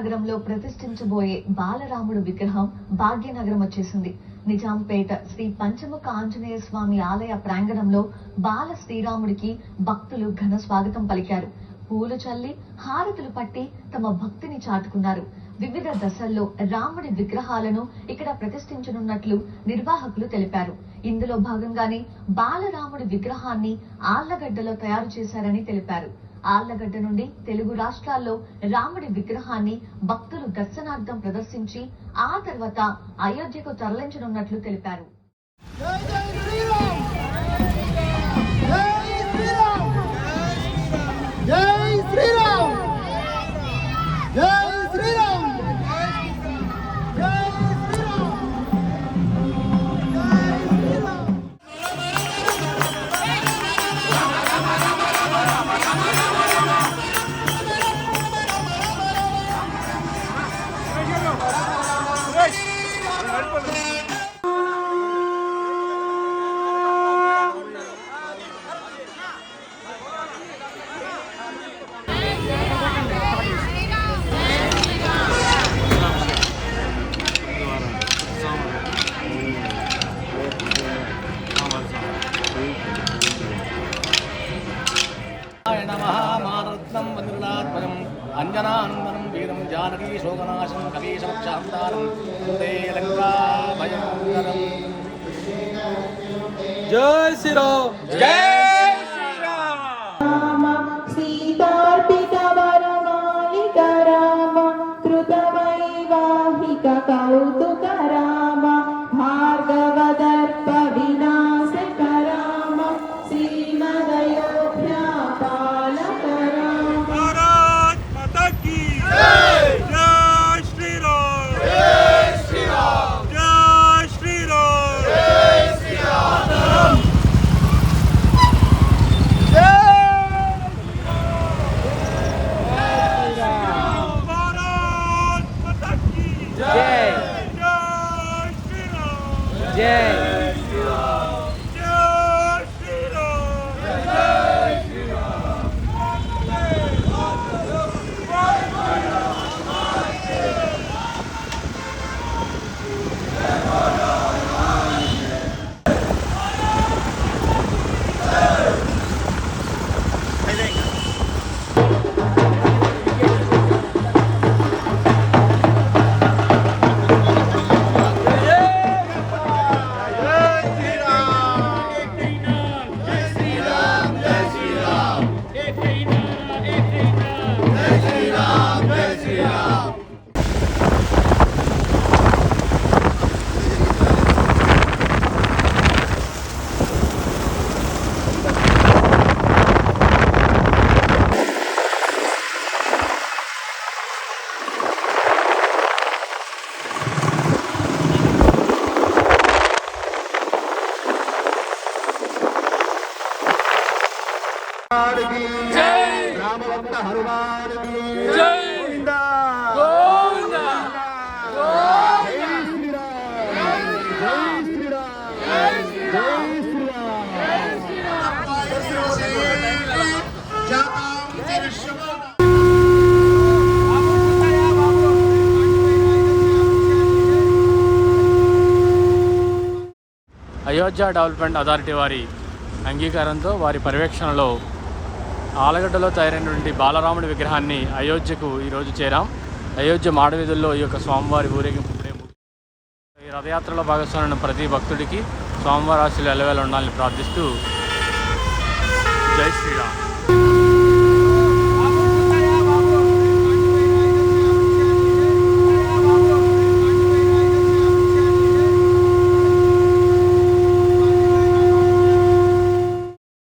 భాగ్యనగరంలో ప్రతిష్ఠించబోయే బాలరాముడు విగ్రహం భాగ్యనగరం వచ్చేసింది. నిజాంపేట శ్రీ పంచముఖ ఆంజనేయ స్వామి ఆలయ ప్రాంగణంలో బాల శ్రీరాముడికి భక్తులు ఘన స్వాగతం పలికారు. పూలు చల్లి హారతులు పట్టి తమ భక్తిని చాటుకున్నారు. వివిధ దశల్లో రాముడి విగ్రహాలను ఇక్కడ ప్రతిష్ఠించనున్నట్లు నిర్వాహకులు తెలిపారు. ఇందులో భాగంగానే బాలరాముడి విగ్రహాన్ని ఆళ్లగడ్డలో తయారు చేశారని తెలిపారు. ఆళ్లగడ్డ నుండి తెలుగు రాష్ట్రాల్లో రాముడి విగ్రహాన్ని భక్తులు దర్శనార్థం ప్రదర్శించి ఆ తర్వాత అయోధ్యకు తరలించనున్నట్లు తెలిపారు. अंजनानंदनं वीरं जानकी शोकनाशं कवीशमक्षान्तारं वन्दे लङ्काभयङ्करम्। जय श्री राम, जय श्री राम। सीतार्पितवरमालिक राम कृतवैवाहिक कौतुक राम भार्गवदर्प विनाशक राम श्रीमदयोध्या पालक राम। भारत माता की जय, जय श्री राम, जय श्री राम, जय श्री राम, जय श्री राम, जय भारत माता की जय, जय श्री राम, जय श्री राम, जय श्री राम, जय श्री राम। रामभक्त हनुमान की जय, गोविंदा गोविंदा, जय श्री राम, जय श्री राम, जय श्री అయోధ్య డెవలప్మెంట్ అథారిటీ వారి అంగీకారంతో వారి పర్యవేక్షణలో ఆలగడ్డలో తయారైనటువంటి బాలరాముడి విగ్రహాన్ని అయోధ్యకు ఈరోజు చేరాం. అయోధ్య మాడవీధుల్లో ఈ యొక్క స్వామివారి ఊరేగింపు ఈ రథయాత్రలో భాగస్వామ్యం ప్రతి భక్తుడికి స్వామివారి ఆశీస్సులు ఎల్లవేళ ఉండాలని ప్రార్థిస్తూ జై శ్రీరామ్.